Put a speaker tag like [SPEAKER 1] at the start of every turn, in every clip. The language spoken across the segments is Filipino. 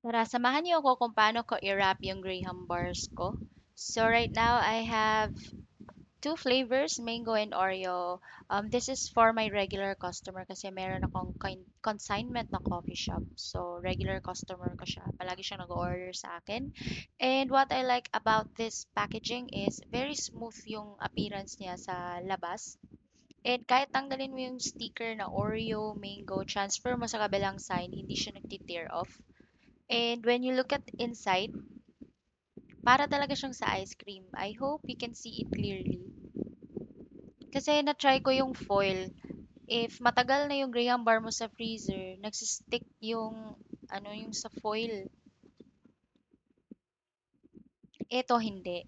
[SPEAKER 1] Tara, samahan niyo ako kung paano ko i-wrap yung Graham bars ko. So right now, I have two flavors, mango and Oreo. This is for my regular customer kasi meron akong consignment na coffee shop. So regular customer ko siya. Palagi siyang nag-order sa akin. And what I like about this packaging is very smooth yung appearance niya sa labas. And kahit tanggalin mo yung sticker na Oreo, mango, transfer mo sa kabilang side, hindi siya nagti-tear off. And when you look at inside, para talaga siyang sa ice cream. I hope you can see it clearly. Kasi na-try ko yung foil. If matagal na yung graham bar mo sa freezer, nagsistick yung yung sa foil. Ito hindi.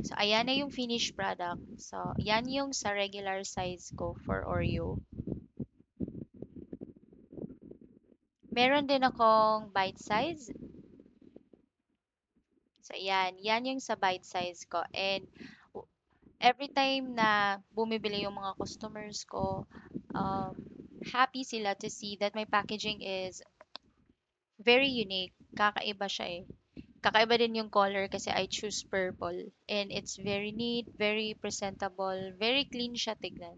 [SPEAKER 1] So ayan na yung finished product. So yan yung sa regular size ko for Oreo. Meron din akong bite size. So yan yung sa bite size ko. And every time na bumibili yung mga customers ko, um, happy sila to see that my packaging is very unique. Kakaiba siya eh. Kakaiba din yung color kasi I choose purple. And it's very neat, very presentable, very clean siya tignan.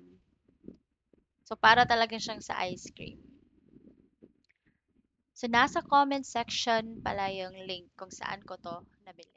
[SPEAKER 1] So, para talaga siyang sa ice cream. So, nasa comment section pala yung link kung saan ko to nabili.